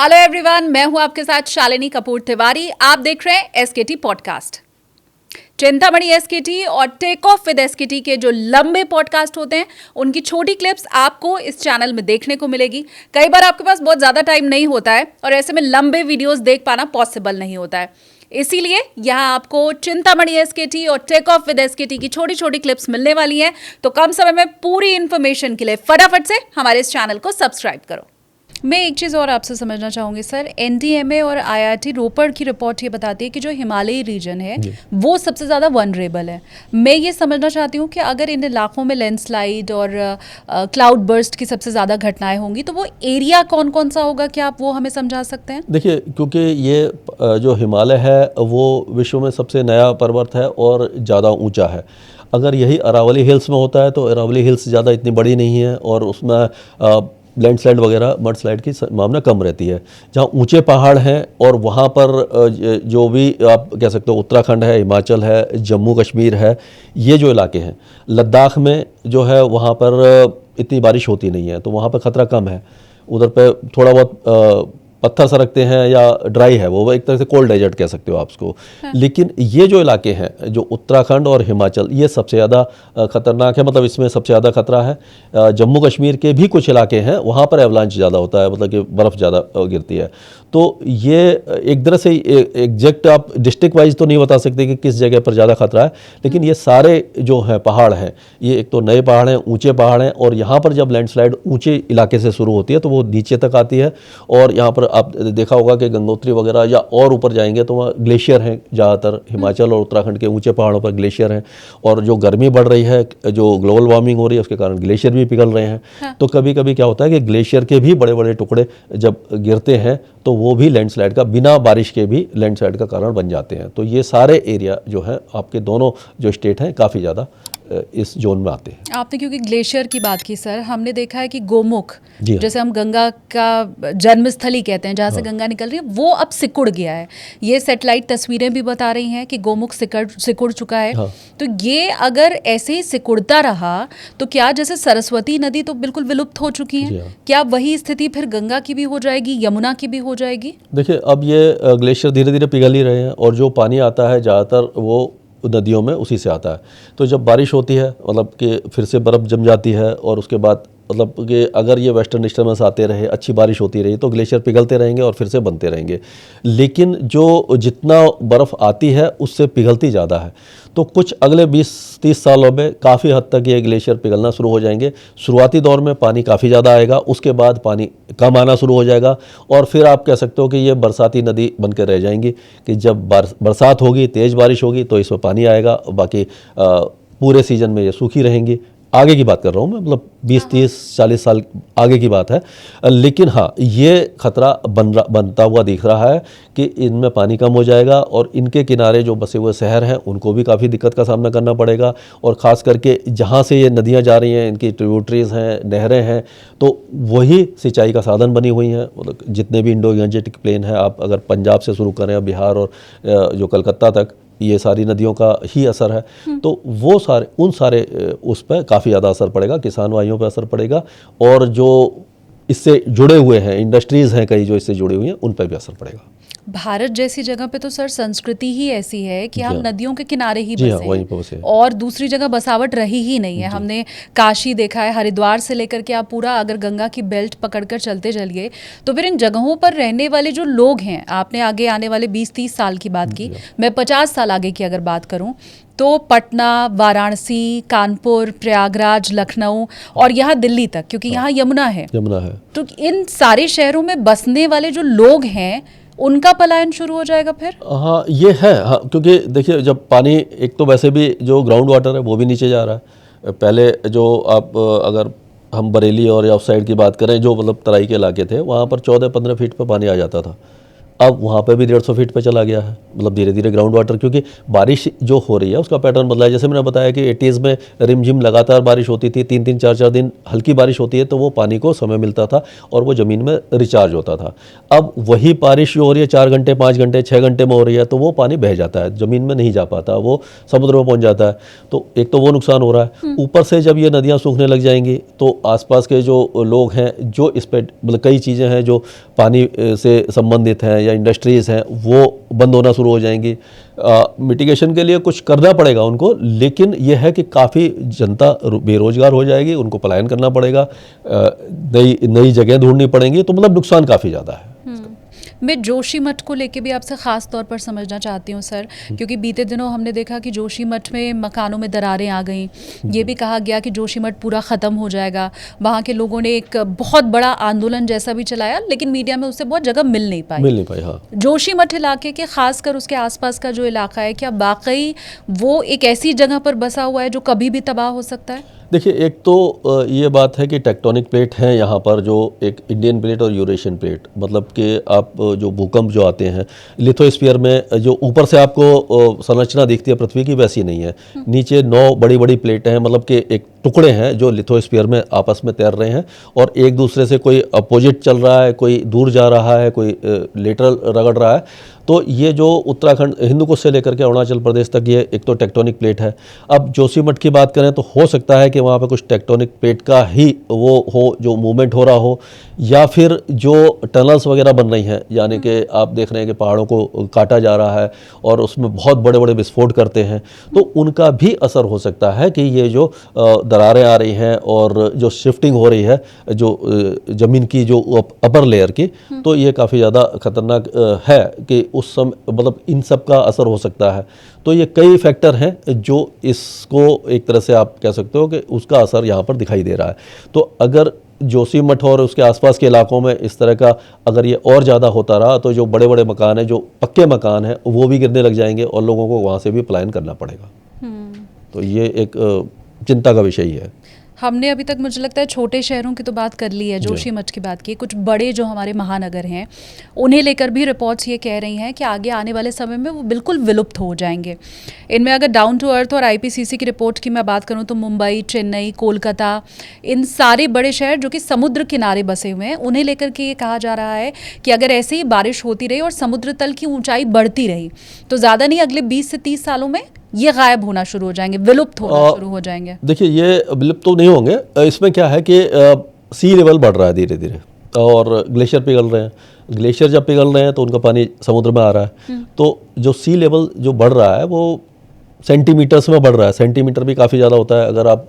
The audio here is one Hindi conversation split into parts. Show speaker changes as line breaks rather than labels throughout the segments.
हेलो एवरीवन, मैं हूं आपके साथ शालिनी कपूर तिवारी। आप देख रहे हैं एसकेटी पॉडकास्ट। चिंतामणि एसकेटी और टेक ऑफ विद एसकेटी के जो लंबे पॉडकास्ट होते हैं उनकी छोटी क्लिप्स आपको इस चैनल में देखने को मिलेगी। कई बार आपके पास बहुत ज्यादा टाइम नहीं होता है और ऐसे में लंबे वीडियोस देख पाना पॉसिबल नहीं होता है, इसीलिए यहाँ आपको चिंतामणि एसकेटी और टेक ऑफ विद एसकेटी की छोटी छोटी क्लिप्स मिलने वाली हैं। तो कम समय में पूरी इंफॉर्मेशन के लिए फटाफट से हमारे इस चैनल को सब्सक्राइब करो। मैं एक चीज़ और आपसे समझना चाहूँगी सर, एनडीएमए और आईआईटी रोपड़ की रिपोर्ट ये बताती है कि जो हिमालयी रीजन है वो सबसे ज़्यादा वनरेबल है। मैं ये समझना चाहती हूँ कि अगर इन इलाकों में लैंडस्लाइड और क्लाउड बर्स्ट की सबसे ज़्यादा घटनाएं होंगी तो वो एरिया कौन कौन सा होगा, क्या आप वो हमें समझा सकते हैं?
देखिए, क्योंकि ये जो हिमालय है वो विश्व में सबसे नया पर्वत है और ज़्यादा ऊंचा है। अगर यही अरावली हिल्स में होता है तो अरावली हिल्स ज़्यादा इतनी बड़ी नहीं है और उसमें लैंडस्लाइड वगैरह मडस्लाइड की संभावना कम रहती है। जहाँ ऊंचे पहाड़ हैं और वहाँ पर जो भी आप कह सकते हो उत्तराखंड है, हिमाचल है, जम्मू कश्मीर है, ये जो इलाके हैं, लद्दाख में जो है वहाँ पर इतनी बारिश होती नहीं है तो वहाँ पर ख़तरा कम है। उधर पे थोड़ा बहुत पत्थर सरकते हैं या ड्राई है, वो एक तरह से कोल्ड डेजर्ट कह सकते हो आप उसको। लेकिन ये जो इलाके हैं जो उत्तराखंड और हिमाचल, ये सबसे ज़्यादा खतरनाक है, मतलब इसमें सबसे ज़्यादा खतरा है। जम्मू कश्मीर के भी कुछ इलाके हैं, वहाँ पर एवलांच ज़्यादा होता है, मतलब कि बर्फ़ ज़्यादा गिरती है। तो ये एक तरह से एग्जैक्ट आप डिस्ट्रिक्ट वाइज तो नहीं बता सकते कि किस जगह पर ज़्यादा खतरा है, लेकिन ये सारे जो हैं पहाड़ हैं, ये एक तो नए पहाड़ हैं, ऊंचे पहाड़ हैं, और यहाँ पर जब लैंडस्लाइड ऊंचे इलाके से शुरू होती है तो वो नीचे तक आती है। और यहाँ पर आप देखा होगा कि गंगोत्री वगैरह या और ऊपर जाएंगे तो वहाँ ग्लेशियर हैं ज़्यादातर, हिमाचल और उत्तराखंड के ऊंचे पहाड़ों पर ग्लेशियर हैं। और जो गर्मी बढ़ रही है, जो ग्लोबल वार्मिंग हो रही है, उसके कारण ग्लेशियर भी पिघल रहे हैं। तो कभी कभी क्या होता है कि ग्लेशियर के भी बड़े बड़े टुकड़े जब गिरते हैं तो वो भी लैंडस्लाइड का, बिना बारिश के भी लैंडस्लाइड का कारण बन जाते हैं। तो ये सारे एरिया जो है आपके दोनों जो स्टेट हैं काफ़ी ज़्यादा इस जोन में आते हैं।
आपने क्योंकि ग्लेशियर की बात की सर, हमने देखा है कि गोमुख,
जी हाँ।
जैसे हम गंगा का जन्मस्थली कहते हैं, जहाँ से गंगा निकल रही है, वो अब सिकुड़ गया है। ये सैटेलाइट तस्वीरें भी बता रही हैं कि गोमुख सिकुड़ चुका है।
हाँ।
तो ये अगर ऐसे ही सिकुड़ता रहा तो क्या, जैसे सरस्वती नदी तो बिल्कुल विलुप्त हो चुकी
जी
है,
हाँ।
क्या वही स्थिति फिर गंगा की भी हो जाएगी, यमुना की भी हो जाएगी?
देखिए, अब ये ग्लेशियर धीरे धीरे पिघल ही रहे हैं और जो पानी आता है ज़्यादातर वो नदियों में उसी से आता है। तो जब बारिश होती है, मतलब कि फिर से बर्फ़ जम जाती है, और उसके बाद मतलब कि अगर ये वेस्टर्न डिस्टर्बेंस आते रहे, अच्छी बारिश होती रही, तो ग्लेशियर पिघलते रहेंगे और फिर से बनते रहेंगे। लेकिन जो जितना बर्फ़ आती है उससे पिघलती ज़्यादा है। तो कुछ अगले 20-30 सालों में काफ़ी हद तक ये ग्लेशियर पिघलना शुरू हो जाएंगे। शुरुआती दौर में पानी काफ़ी ज़्यादा आएगा, उसके बाद पानी कम आना शुरू हो जाएगा, और फिर आप कह सकते हो कि ये बरसाती नदी बनकर रह जाएंगी कि जब बरसात होगी, तेज़ बारिश होगी तो इसमें पानी आएगा, बाकी पूरे सीजन में ये सूखी रहेंगी। आगे की बात कर रहा हूँ मैं, मतलब 20-30-40 साल आगे की बात है। लेकिन हाँ, ये खतरा बनता हुआ दिख रहा है कि इनमें पानी कम हो जाएगा और इनके किनारे जो बसे हुए शहर हैं उनको भी काफ़ी दिक्कत का सामना करना पड़ेगा। और ख़ास करके जहाँ से ये नदियाँ जा रही हैं, इनकी ट्रिब्यूटरीज़ हैं, नहरें हैं, तो वही सिंचाई का साधन बनी हुई हैं। मतलब जितने भी इंडो गंजेटिक प्लेन है, आप अगर पंजाब से शुरू करें, बिहार और जो कलकत्ता तक, ये सारी नदियों का ही असर है। तो वो सारे उन सारे उस पर काफ़ी ज़्यादा असर पड़ेगा, किसान भाइयों पर असर पड़ेगा, और जो इससे जुड़े हुए हैं, इंडस्ट्रीज़ हैं कई जो इससे जुड़ी हुई हैं, उन पर भी असर पड़ेगा।
भारत जैसी जगह पे तो सर संस्कृति ही ऐसी है कि हम नदियों के किनारे ही
जी हाँ,
बसे
वहीं पर बसे
हैं और दूसरी जगह बसावट रही ही नहीं है। हमने काशी देखा है, हरिद्वार से लेकर के आप पूरा अगर गंगा की बेल्ट पकड़कर चलते चलिए तो फिर इन जगहों पर रहने वाले जो लोग हैं, आपने आगे आने वाले 20-30 साल की बात की, मैं 50 साल आगे की अगर बात करूं तो पटना, वाराणसी, कानपुर, प्रयागराज, लखनऊ और यहाँ दिल्ली तक, क्योंकि यहाँ यमुना है, तो इन सारे शहरों में बसने वाले जो लोग हैं उनका पलायन शुरू हो जाएगा फिर।
हाँ, ये है। हाँ, क्योंकि देखिए, जब पानी, एक तो वैसे भी जो ग्राउंड वाटर है वो भी नीचे जा रहा है। पहले जो आप अगर हम बरेली और आउट साइड की बात करें, जो मतलब तराई के इलाके थे, वहाँ पर 14-15 फीट पर पानी आ जाता था। अब वहाँ पे भी 150 फीट पे चला गया है, मतलब धीरे धीरे ग्राउंड वाटर, क्योंकि बारिश जो हो रही है उसका पैटर्न बदला है। जैसे मैंने बताया कि 80s में रिमझिम लगातार बारिश होती थी, 3-3 4-4 दिन हल्की बारिश होती है तो वो पानी को समय मिलता था और वो ज़मीन में रिचार्ज होता था। अब वही बारिश जो हो रही है 4 घंटे 5 घंटे 6 घंटे में हो रही है तो वो पानी बह जाता है, ज़मीन में नहीं जा पाता, वो समुद्र में पहुँच जाता है। तो एक तो वो नुकसान हो रहा है, ऊपर से जब ये नदियाँ सूखने लग जाएंगी तो आसपास के जो लोग हैं जो इस पर मतलब कई चीज़ें हैं जो पानी से संबंधित हैं या इंडस्ट्रीज़ हैं वो बंद होना शुरू हो जाएंगी। मिटिगेशन के लिए कुछ करना पड़ेगा उनको, लेकिन यह है कि काफ़ी जनता बेरोजगार हो जाएगी, उनको पलायन करना पड़ेगा, नई नई जगह ढूंढनी पड़ेंगी, तो मतलब नुकसान काफ़ी ज़्यादा है।
मैं जोशीमठ को लेके भी आपसे ख़ास तौर पर समझना चाहती हूँ सर, क्योंकि बीते दिनों हमने देखा कि जोशीमठ में मकानों में दरारें आ गईं। ये भी कहा गया कि जोशीमठ पूरा ख़त्म हो जाएगा। वहाँ के लोगों ने एक बहुत बड़ा आंदोलन जैसा भी चलाया, लेकिन मीडिया में उससे बहुत जगह मिल नहीं पाई।
हाँ।
जोशीमठ इलाके के ख़ासकर उसके आसपास का जो इलाका है, क्या वाकई वो एक ऐसी जगह पर बसा हुआ है जो कभी भी तबाह हो सकता है?
देखिए, एक तो ये बात है कि टेक्टोनिक प्लेट हैं यहाँ पर, जो एक इंडियन प्लेट और यूरेशियन प्लेट, मतलब कि आप जो भूकंप जो आते हैं लिथोस्फीयर में, जो ऊपर से आपको संरचना दिखती है पृथ्वी की वैसी नहीं है। नीचे 9 बड़ी बड़ी प्लेटें हैं, मतलब कि एक टुकड़े हैं जो लिथोस्फीयर में आपस में तैर रहे हैं और एक दूसरे से कोई अपोजिट चल रहा है, कोई दूर जा रहा है, कोई लेटरल रगड़ रहा है। तो ये जो उत्तराखंड हिंदुकुश से लेकर के अरुणाचल प्रदेश तक ये एक तो टेक्टोनिक प्लेट है। अब जोशीमठ की बात करें तो हो सकता है कि वहाँ पे कुछ टेक्टोनिक प्लेट का ही वो हो जो मूवमेंट हो रहा हो, या फिर जो टनल्स वगैरह बन रही हैं, यानी कि आप देख रहे हैं कि पहाड़ों को काटा जा रहा है और उसमें बहुत बड़े बड़े विस्फोट करते हैं, तो उनका भी असर हो सकता है कि ये जो दरारें आ रही हैं और जो शिफ्टिंग हो रही है जो ज़मीन की जो अपर लेयर की, तो ये काफ़ी ज़्यादा खतरनाक है कि उस समय मतलब इन सब का असर हो सकता है। तो ये कई फैक्टर हैं जो इसको एक तरह से आप कह सकते हो कि उसका असर यहाँ पर दिखाई दे रहा है। तो अगर जोशीमठ और उसके आसपास के इलाकों में इस तरह का अगर ये और ज़्यादा होता रहा तो जो बड़े बड़े मकान हैं, जो पक्के मकान हैं, वो भी गिरने लग जाएंगे और लोगों को वहाँ से भी पलायन करना पड़ेगा। तो ये एक चिंता का विषय ही है।
हमने अभी तक मुझे लगता है छोटे शहरों की तो बात कर ली है, जोशीमठ की बात की, कुछ बड़े जो हमारे महानगर हैं उन्हें लेकर भी रिपोर्ट्स ये कह रही हैं कि आगे आने वाले समय में वो बिल्कुल विलुप्त हो जाएंगे। इनमें अगर डाउन टू अर्थ और आईपीसीसी की रिपोर्ट की मैं बात करूं तो मुंबई, चेन्नई, कोलकाता, इन सारे बड़े शहर जो कि समुद्र किनारे बसे हुए हैं, उन्हें लेकर के ये कहा जा रहा है कि अगर ऐसे ही बारिश होती रही और समुद्र तल की ऊंचाई बढ़ती रही तो ज़्यादा नहीं अगले 20 से 30 सालों में ये गायब होना शुरू हो जाएंगे, विलुप्त होना शुरू हो जाएंगे।
देखिए, ये विलुप्त तो नहीं होंगे। इसमें क्या है कि सी लेवल बढ़ रहा है धीरे धीरे और ग्लेशियर पिघल रहे हैं। ग्लेशियर जब पिघल रहे हैं तो उनका पानी समुद्र में आ रहा है, तो जो सी लेवल जो बढ़ रहा है वो सेंटीमीटर्स में बढ़ रहा है। सेंटीमीटर भी काफ़ी ज़्यादा होता है। अगर आप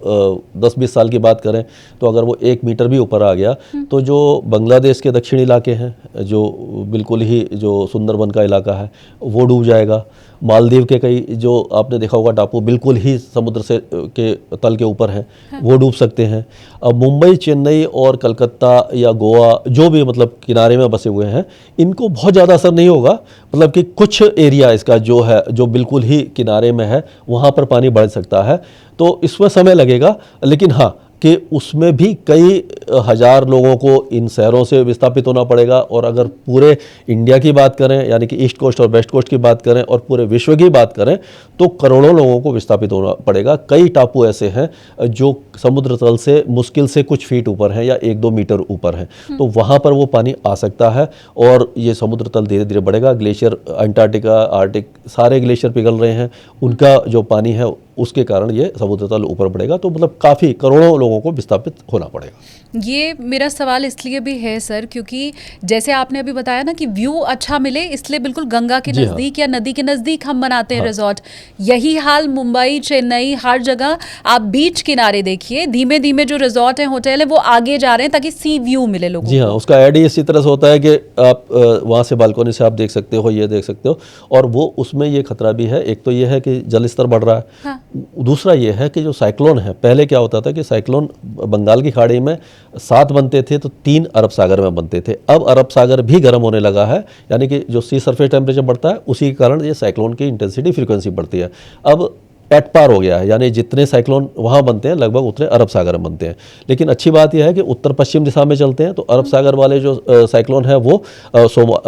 10-20 साल की बात करें तो अगर वो 1 मीटर भी ऊपर आ गया तो जो बांग्लादेश के दक्षिणी इलाके हैं, जो बिल्कुल ही जो सुंदरबन का इलाका है, वो डूब जाएगा। मालदीव के कई जो आपने देखा होगा टापू बिल्कुल ही समुद्र से के तल के ऊपर हैं, वो डूब सकते हैं। अब मुंबई, चेन्नई और कलकत्ता या गोवा जो भी मतलब किनारे में बसे हुए हैं, इनको बहुत ज़्यादा असर नहीं होगा। मतलब कि कुछ एरिया इसका जो है जो बिल्कुल ही किनारे में है, वहाँ पर पानी बढ़ सकता है, तो इसमें समय लगेगा। लेकिन हाँ कि उसमें भी कई हज़ार लोगों को इन शहरों से विस्थापित होना पड़ेगा। और अगर पूरे इंडिया की बात करें, यानी कि ईस्ट कोस्ट और वेस्ट कोस्ट की बात करें और पूरे विश्व की बात करें, तो करोड़ों लोगों को विस्थापित होना पड़ेगा। कई टापू ऐसे हैं जो समुद्र तल से मुश्किल से कुछ फीट ऊपर हैं या 1-2 मीटर ऊपर हैं, तो वहाँ पर वो पानी आ सकता है और ये समुद्र तल धीरे धीरे बढ़ेगा। ग्लेशियर, अंटार्कटिका, आर्टिक, सारे ग्लेशियर पिघल रहे हैं, उनका जो पानी है उसके कारण ये समुद्र तल ऊपर बढ़ेगा। तो मतलब काफ़ी करोड़ों लोगों को विस्थापित होना पड़ेगा।
ये मेरा सवाल इसलिए भी है सर, क्योंकि जैसे आपने अभी बताया ना कि व्यू अच्छा मिले इसलिए बिल्कुल गंगा के नज़दीक या नदी के नज़दीक हम बनाते हैं रिजॉर्ट। यही हाल मुंबई, चेन्नई, हर जगह आप बीच किनारे देखिए, धीमे धीमे जो रिजॉर्ट हैं, होटल हैं, वो आगे जा रहे हैं ताकि सी व्यू मिले लोगों को।
जी हाँ, उसका ऐड ही इसी तरह से होता है कि आप वहाँ से बालकनी से आप देख सकते हो, ये देख सकते हो। और वो उसमें ये खतरा भी है, एक तो ये है कि जल स्तर बढ़ रहा है। हाँ। दूसरा ये है कि जो साइक्लोन है, पहले क्या होता था कि साइक्लोन बंगाल की खाड़ी में 7 बनते थे तो 3 अरब सागर में बनते थे। अब अरब सागर भी गर्म होने लगा है, यानी कि जो सी सरफेस टेम्परेचर बढ़ता है उसी के कारण ये साइक्लोन की इंटेंसिटी, फ्रीक्वेंसी बढ़ती है। अब एट पार हो गया है, यानी जितने साइक्लोन वहाँ बनते हैं लगभग उतने अरब सागर में बनते हैं। लेकिन अच्छी बात यह है कि उत्तर पश्चिम दिशा में चलते हैं, तो अरब सागर वाले जो साइक्लोन है वो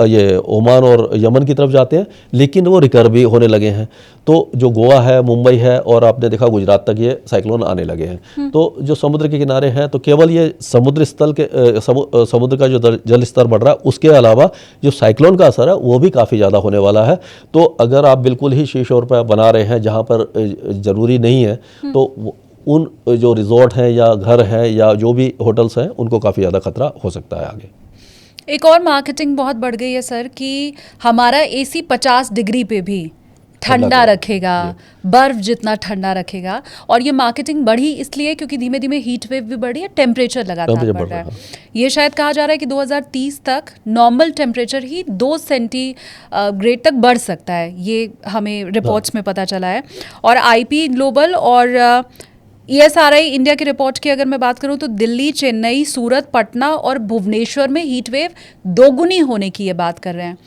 ये ओमान और यमन की तरफ जाते हैं, लेकिन वो रिकवर भी होने लगे हैं। तो जो गोवा है, मुंबई है और आपने देखा गुजरात तक ये साइक्लोन आने लगे हैं। तो जो समुद्र के किनारे हैं, तो केवल ये समुद्र स्थल के समुद्र का जो जल स्तर बढ़ रहा है, उसके अलावा जो साइक्लोन का असर है वो भी काफ़ी ज़्यादा होने वाला है। तो अगर आप बिल्कुल ही शीशोर पर बना रहे हैं जहाँ पर ज़रूरी नहीं है, तो उन जो रिजॉर्ट हैं या घर हैं या जो भी होटल्स हैं, उनको काफ़ी ज़्यादा खतरा हो सकता है आगे।
एक और मार्केटिंग बहुत बढ़ गई है सर कि हमारा एसी 50 डिग्री पे भी ठंडा रखेगा, बर्फ जितना ठंडा रखेगा। और ये मार्केटिंग बढ़ी इसलिए क्योंकि धीमे धीमे हीट वेव भी बढ़ी है, टेम्परेचर लगातार बढ़ रहा है। ये शायद कहा जा रहा है कि 2030 तक नॉर्मल टेम्परेचर ही 2 सेंटीग्रेड तक बढ़ सकता है, ये हमें रिपोर्ट्स में पता चला है। और आईपी ग्लोबल और ESRI इंडिया की रिपोर्ट की अगर मैं बात करूं तो दिल्ली, चेन्नई, सूरत, पटना और भुवनेश्वर में हीट वेव दोगुनी होने की ये बात कर रहे हैं।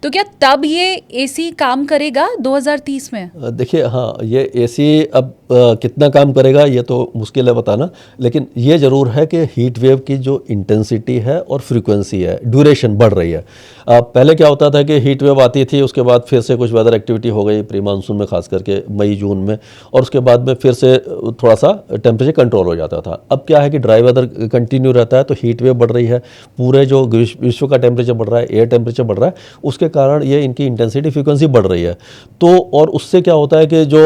तो क्या तब ये एसी काम करेगा 2030 में?
देखिए, हाँ, ये एसी अब कितना काम करेगा ये तो मुश्किल है बताना, लेकिन ये ज़रूर है कि हीट वेव की जो इंटेंसिटी है और फ्रीक्वेंसी है, ड्यूरेशन बढ़ रही है। पहले क्या होता था कि हीट वेव आती थी, उसके बाद फिर से कुछ वेदर एक्टिविटी हो गई प्री मानसून में, खास करके मई जून में, और उसके बाद में फिर से थोड़ा सा टेम्परेचर कंट्रोल हो जाता था। अब क्या है कि ड्राई वेदर कंटिन्यू रहता है, तो हीट वेव बढ़ रही है, पूरे जो विश्व का टेम्परेचर बढ़ रहा है, एयर टेम्परेचर बढ़ रहा है, उसके कारण ये इनकी इंटेंसिटी फ्रीक्वेंसी बढ़ रही है। तो और उससे क्या होता है कि जो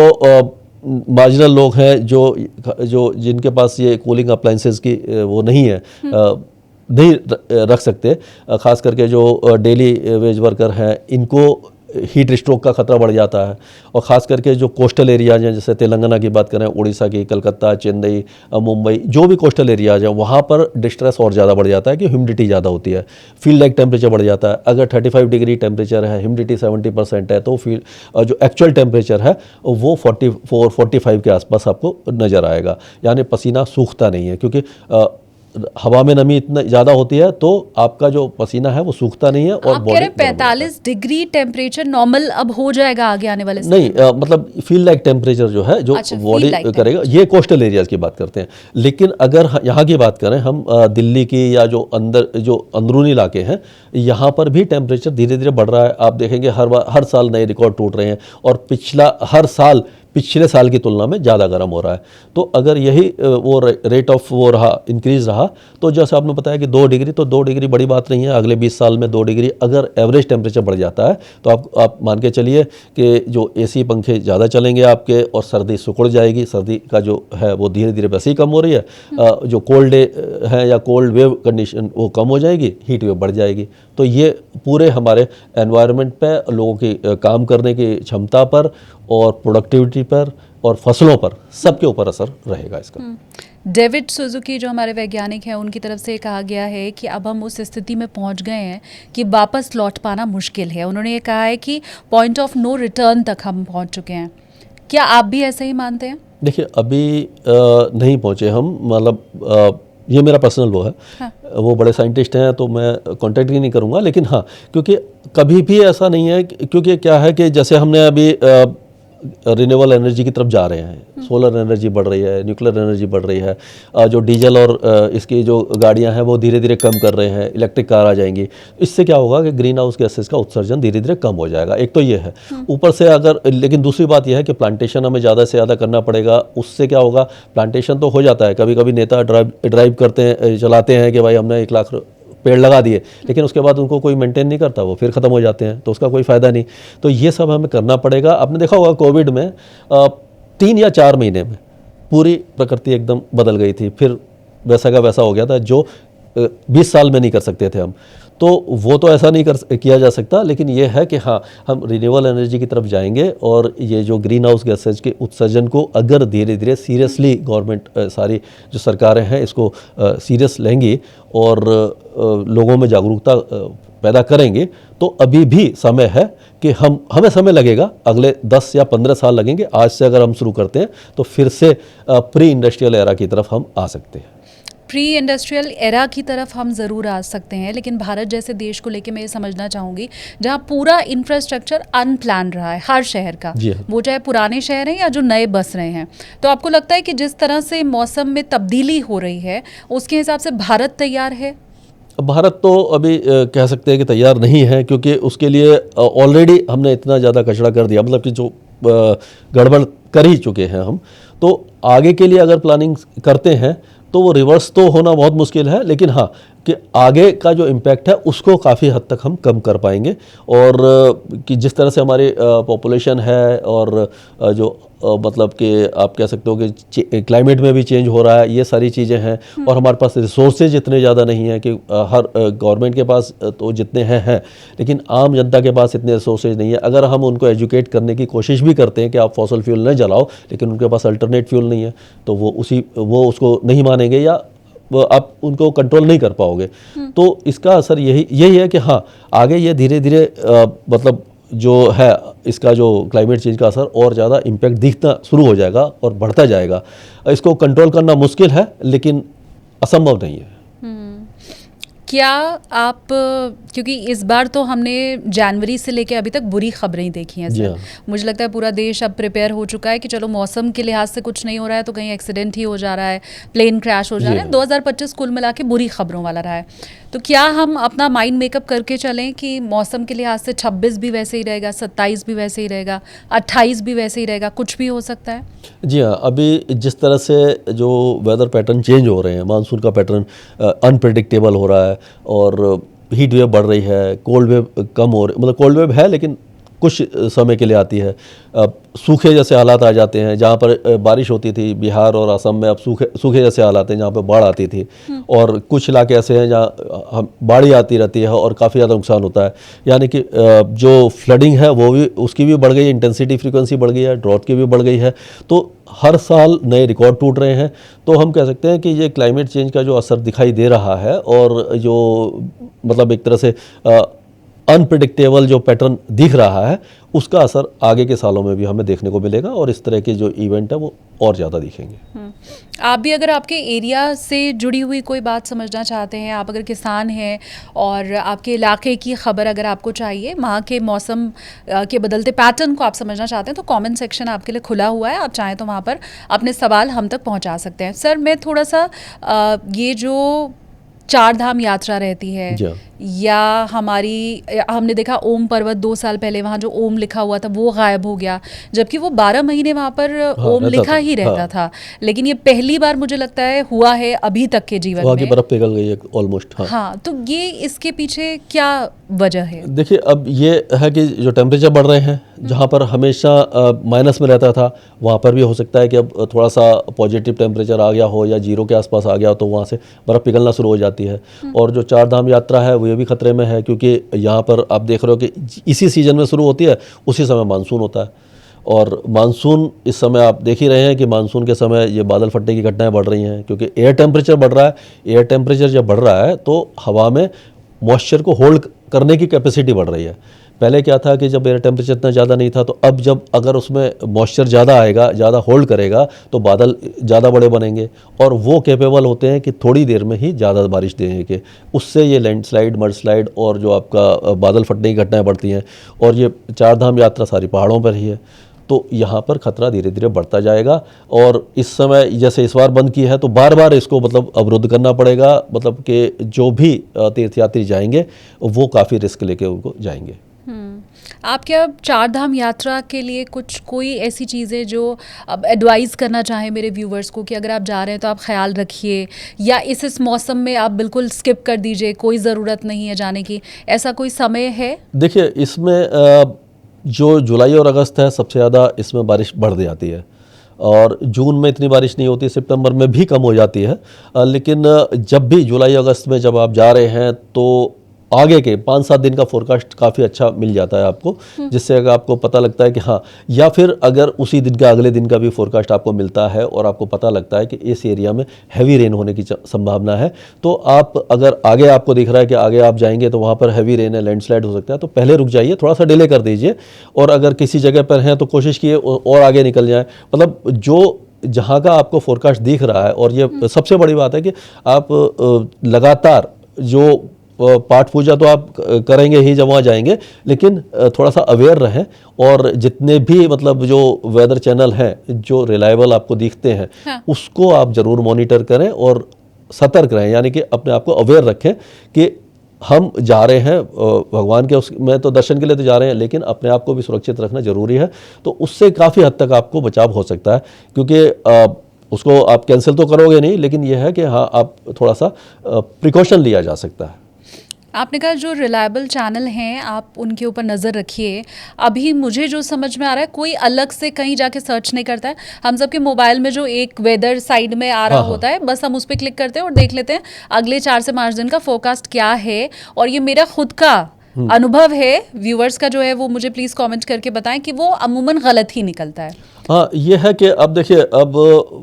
मार्जिनल लोग हैं, जो जिनके पास ये कूलिंग अप्लाइंसेस की वो नहीं है, नहीं रख सकते, खास करके जो डेली वेज वर्कर हैं, इनको हीट स्ट्रोक का खतरा बढ़ जाता है। और ख़ास करके जो कोस्टल एरियाज हैं, जैसे तेलंगाना की बात करें, उड़ीसा की, कलकत्ता, चेन्नई, मुंबई, जो भी कोस्टल एरियाज हैं, वहाँ पर डिस्ट्रेस और ज़्यादा बढ़ जाता है कि ह्यूमिडिटी ज़्यादा होती है, फील्ड लाइक टेम्परेचर बढ़ जाता है। अगर 35 डिग्री टेम्परेचर है, ह्यूमिडिटी 70% है, तो जो एक्चुअल टेम्परेचर है वो 44-45 के आसपास आपको नज़र आएगा, यानी पसीना सूखता नहीं है, क्योंकि हवा में नमी इतना ज़्यादा होती है, तो आपका जो पसीना है वो सूखता नहीं है। और
आप कह रहे 45 डिग्री टेम्परेचर नॉर्मल अब हो जाएगा आगे आने वाले
नहीं, मतलब फील लाइक टेम्परेचर जो है, जो बॉडी करेगा, ये कोस्टल एरियाज की बात करते हैं। लेकिन अगर यहाँ की बात करें हम, दिल्ली की या जो अंदरूनी इलाके हैं, यहाँ पर भी टेम्परेचर धीरे धीरे बढ़ रहा है। आप देखेंगे हर साल नए रिकॉर्ड टूट रहे हैं, और हर साल पिछले साल की तुलना में ज़्यादा गर्म हो रहा है। तो अगर यही वो रेट ऑफ वो रहा, इंक्रीज़ रहा, तो जैसे आपने बताया कि 2 डिग्री, तो 2 डिग्री बड़ी बात नहीं है। अगले 20 साल में 2 डिग्री अगर एवरेज टेम्परेचर बढ़ जाता है, तो आप मान के चलिए कि जो एसी पंखे ज़्यादा चलेंगे आपके, और सर्दी सिकुड़ जाएगी। सर्दी का जो है वो धीरे धीरे वैसे ही कम हो रही है, जो कोल्ड डे है या कोल्ड वेव कंडीशन वो कम हो जाएगी, हीट वेव बढ़ जाएगी। तो ये पूरे हमारे एनवायरनमेंट पे, लोगों की काम करने की क्षमता पर और प्रोडक्टिविटी पर और फसलों पर, सबके ऊपर असर रहेगा इसका।
डेविड सुजुकी जो हमारे वैज्ञानिक हैं, उनकी तरफ से कहा गया है कि अब हम उस स्थिति में पहुंच गए हैं कि वापस लौट पाना मुश्किल है। उन्होंने ये कहा है कि पॉइंट ऑफ नो रिटर्न तक हम पहुंच चुके हैं। क्या आप भी ऐसे ही मानते हैं?
देखिए, अभी नहीं पहुंचे हम, मतलब ये मेरा पर्सनल वो है। हाँ। वो बड़े साइंटिस्ट हैं, तो मैं कांटेक्ट ही नहीं करूंगा। लेकिन हाँ, क्योंकि कभी भी ऐसा नहीं है, क्योंकि क्या है कि जैसे हमने अभी रिन्यूएबल एनर्जी की तरफ जा रहे हैं, सोलर एनर्जी बढ़ रही है, न्यूक्लियर एनर्जी बढ़ रही है, जो डीजल और इसकी जो गाड़ियां हैं वो धीरे धीरे कम कर रहे हैं, इलेक्ट्रिक कार आ जाएंगी। इससे क्या होगा कि ग्रीन हाउस गैसेस का उत्सर्जन धीरे धीरे कम हो जाएगा। एक तो ये है, ऊपर से अगर, लेकिन दूसरी बात यह है कि प्लांटेशन हमें ज़्यादा से ज़्यादा करना पड़ेगा। उससे क्या होगा, प्लांटेशन तो हो जाता है, कभी कभी नेता ड्राइव करते हैं, चलाते हैं कि भाई हमने 1 लाख पेड़ लगा दिए, लेकिन उसके बाद उनको कोई मेंटेन नहीं करता, वो फिर ख़त्म हो जाते हैं, तो उसका कोई फ़ायदा नहीं। तो ये सब हमें करना पड़ेगा। आपने देखा होगा कोविड में 3 या 4 महीने में पूरी प्रकृति एकदम बदल गई थी, फिर वैसा का वैसा हो गया था, जो 20 साल में नहीं कर सकते थे हम। तो वो तो ऐसा नहीं किया जा सकता, लेकिन ये है कि हाँ, हम रिन्यूएबल एनर्जी की तरफ जाएंगे, और ये जो ग्रीन हाउस गैसेज के उत्सर्जन को अगर धीरे धीरे सीरियसली गवर्नमेंट, सारी जो सरकारें हैं इसको सीरियस लेंगी और लोगों में जागरूकता पैदा करेंगे, तो अभी भी समय है कि हमें समय लगेगा, अगले 10 या 15 साल लगेंगे। आज से अगर हम शुरू करते हैं तो फिर से प्री इंडस्ट्रियल एरा की तरफ हम आ सकते हैं।
प्री इंडस्ट्रियल एरा की तरफ हम ज़रूर आ सकते हैं, लेकिन भारत जैसे देश को लेके मैं ये समझना चाहूँगी जहाँ पूरा इंफ्रास्ट्रक्चर अनप्लान रहा है हर शहर का,
जी हाँ।
वो चाहे पुराने शहर हैं या जो नए बस रहे हैं, तो आपको लगता है कि जिस तरह से मौसम में तब्दीली हो रही है उसके हिसाब से भारत तैयार है?
भारत तो अभी कह सकते हैं कि तैयार नहीं है, क्योंकि उसके लिए ऑलरेडी हमने इतना ज़्यादा कचरा कर दिया, मतलब कि जो गड़बड़ कर ही चुके हैं हम। तो आगे के लिए अगर प्लानिंग करते हैं तो वो रिवर्स तो होना बहुत मुश्किल है, लेकिन हाँ कि आगे का जो इम्पैक्ट है उसको काफ़ी हद तक हम कम कर पाएंगे। और कि जिस तरह से हमारी पॉपुलेशन है और जो मतलब कि आप कह सकते हो कि क्लाइमेट में भी चेंज हो रहा है, ये सारी चीज़ें हैं। और हमारे पास रिसोर्सेज इतने ज़्यादा नहीं हैं कि हर गवर्नमेंट के पास तो जितने हैं, लेकिन आम जनता के पास इतने रिसोर्सेज नहीं है। अगर हम उनको एजुकेट करने की कोशिश भी करते हैं कि आप फॉसल फ्यूल न जलाओ, लेकिन उनके पास अल्टरनेट फ्यूल नहीं है, तो वो उसको नहीं मानेंगे या आप उनको कंट्रोल नहीं कर पाओगे। तो इसका असर यही है कि हाँ, आगे ये धीरे धीरे मतलब जो है इसका जो क्लाइमेट चेंज का असर और ज़्यादा इम्पैक्ट दिखना शुरू हो जाएगा और बढ़ता जाएगा। इसको कंट्रोल करना मुश्किल है, लेकिन असंभव नहीं है।
क्या आप, क्योंकि इस बार तो हमने जनवरी से लेके अभी तक बुरी खबरें देखी हैं सर, मुझे लगता है पूरा देश अब प्रिपेयर हो चुका है कि चलो मौसम के लिहाज से कुछ नहीं हो रहा है तो कहीं एक्सीडेंट ही हो जा रहा है, प्लेन क्रैश हो जा रहा है। 2025 कुल मिला के बुरी खबरों वाला रहा है। तो क्या हम अपना माइंड मेकअप करके चलें कि मौसम के लिहाज से 26 भी वैसे ही रहेगा, 27 भी वैसे ही रहेगा, 28 भी वैसे ही रहेगा, कुछ भी हो सकता है?
जी हाँ, अभी जिस तरह से जो वेदर पैटर्न चेंज हो रहे हैं, मानसून का पैटर्न अनप्रेडिक्टेबल हो रहा है और हीट वेव बढ़ रही है, कोल्ड वेव कम हो रही, मतलब कोल्ड वेव है लेकिन कुछ समय के लिए आती है। सूखे जैसे हालात आ जाते हैं, जहाँ पर बारिश होती थी बिहार और असम में, अब सूखे जैसे हालात हैं जहाँ पर बाढ़ आती थी। और कुछ इलाके ऐसे हैं जहाँ बाढ़ आती रहती है और काफ़ी ज़्यादा नुकसान होता है। यानी कि जो फ्लडिंग है वो भी, उसकी भी बढ़ गई है, इंटेंसिटी फ्रीक्वेंसी बढ़ गई है, ड्रॉट की भी बढ़ गई है। तो हर साल नए रिकॉर्ड टूट रहे हैं। तो हम कह सकते हैं कि ये क्लाइमेट चेंज का जो असर दिखाई दे रहा है और जो मतलब एक तरह से अनप्रेडिक्टेबल जो पैटर्न दिख रहा है, उसका असर आगे के सालों में भी हमें देखने को मिलेगा और इस तरह के जो इवेंट है वो और ज़्यादा दिखेंगे।
आप भी अगर आपके एरिया से जुड़ी हुई कोई बात समझना चाहते हैं, आप अगर किसान हैं और आपके इलाके की खबर अगर आपको चाहिए, वहाँ के मौसम के बदलते पैटर्न को आप समझना चाहते हैं, तो कमेंट सेक्शन आपके लिए खुला हुआ है। आप चाहें तो वहाँ पर अपने सवाल हम तक पहुँचा सकते हैं। सर, मैं थोड़ा सा ये जो 4 धाम यात्रा रहती है या हमने देखा ओम पर्वत 2 साल पहले वहाँ जो ओम लिखा हुआ था वो गायब हो गया, जबकि वो 12 महीने वहाँ पर ओम लिखा ही रहता था। लेकिन ये पहली बार मुझे लगता है हुआ है अभी तक के जीवन में।
बर्फ पिघल गई है ऑलमोस्ट।
हाँ, तो ये इसके पीछे क्या वजह है?
देखिए, अब ये है कि जो टेम्परेचर बढ़ रहे हैं, जहाँ पर हमेशा माइनस में रहता था वहाँ पर भी हो सकता है कि अब थोड़ा सा पॉजिटिव टेम्परेचर आ गया हो या 0 के आसपास आ गया, तो वहाँ से बर्फ़ पिघलना शुरू हो जाती है। और जो 4 धाम यात्रा है वो ये भी खतरे में है, क्योंकि यहाँ पर आप देख रहे हो कि इसी सीज़न में शुरू होती है, उसी समय मानसून होता है। और मानसून इस समय आप देख ही रहे हैं कि मानसून के समय ये बादल फटने की घटनाएं बढ़ रही हैं, क्योंकि एयर टेम्परेचर बढ़ रहा है। एयर टेम्परेचर जब बढ़ रहा है तो हवा में मॉइस्चर को होल्ड करने की कैपेसिटी बढ़ रही है। पहले क्या था कि जब एयर टेम्परेचर इतना ज़्यादा नहीं था, तो अब जब अगर उसमें मॉइस्चर ज़्यादा आएगा, ज़्यादा होल्ड करेगा, तो बादल ज़्यादा बड़े बनेंगे और वो कैपेबल होते हैं कि थोड़ी देर में ही ज़्यादा बारिश देने के। उससे ये लैंडस्लाइड, मडस्लाइड और जो आपका बादल फटने की घटनाएं बढ़ती हैं। और ये 4 धाम यात्रा सारी पहाड़ों पर ही है, तो यहाँ पर खतरा धीरे धीरे बढ़ता जाएगा। और इस समय जैसे इस बार बंद की है, तो बार बार इसको मतलब अवरुद्ध करना पड़ेगा, मतलब कि जो भी तीर्थयात्री जाएंगे वो काफ़ी रिस्क लेके उनको जाएंगे।
आप क्या 4 धाम यात्रा के लिए कोई ऐसी चीज़ें जो अब एडवाइस करना चाहें मेरे व्यूवर्स को कि अगर आप जा रहे हैं तो आप ख्याल रखिए, या इस मौसम में आप बिल्कुल स्किप कर दीजिए, कोई ज़रूरत नहीं है जाने की, ऐसा कोई समय है? देखिए,
इसमें जो जुलाई और अगस्त है सबसे ज़्यादा इसमें बारिश बढ़ जाती है, और जून में इतनी बारिश नहीं होती, सितंबर में भी कम हो जाती है। लेकिन जब भी जुलाई अगस्त में जब आप जा रहे हैं तो आगे के 5-7 दिन का फोरकास्ट काफ़ी अच्छा मिल जाता है आपको, जिससे अगर आपको पता लगता है कि हाँ, या फिर अगर उसी दिन का अगले दिन का भी फोरकास्ट आपको मिलता है और आपको पता लगता है कि इस एरिया में हैवी रेन होने की संभावना है, तो आप अगर आगे आपको दिख रहा है कि आगे आप जाएंगे तो वहाँ पर हैवी रेन है, लैंडस्लाइड हो सकता है, तो पहले रुक जाइए, थोड़ा सा डिले कर दीजिए। और अगर किसी जगह पर हैं तो कोशिश कीजिए और आगे निकल जाए। मतलब जो जहाँ का आपको फोरकास्ट दिख रहा है, और ये सबसे बड़ी बात है कि आप लगातार जो पाठ पूजा तो आप करेंगे ही जब वहाँ जाएंगे, लेकिन थोड़ा सा अवेयर रहें, और जितने भी मतलब जो वेदर चैनल हैं जो रिलायबल आपको दिखते हैं,
हाँ।
उसको आप ज़रूर मॉनिटर करें और सतर्क रहें, यानी कि अपने आप को अवेयर रखें कि हम जा रहे हैं भगवान के उसमें तो दर्शन के लिए तो जा रहे हैं, लेकिन अपने आप को भी सुरक्षित रखना ज़रूरी है। तो उससे काफ़ी हद तक आपको बचाव हो सकता है, क्योंकि उसको आप कैंसिल तो करोगे नहीं, लेकिन यह है कि हाँ, आप थोड़ा सा प्रिकॉशन लिया जा सकता है।
आपने कहा जो रिलायबल चैनल हैं आप उनके ऊपर नज़र रखिए। अभी मुझे जो समझ में आ रहा है, कोई अलग से कहीं जाके सर्च नहीं करता है। हम सबके मोबाइल में जो एक वेदर साइड में आ रहा होता है, बस हम उस पर क्लिक करते हैं और देख लेते हैं अगले 4 से 5 दिन का फोरकास्ट क्या है। और ये मेरा खुद का अनुभव है, व्यूअर्स का जो है वो मुझे प्लीज़ कमेंट करके बताएं कि वो अमूमन गलत ही निकलता है।
हाँ, ये है कि अब देखिए, अब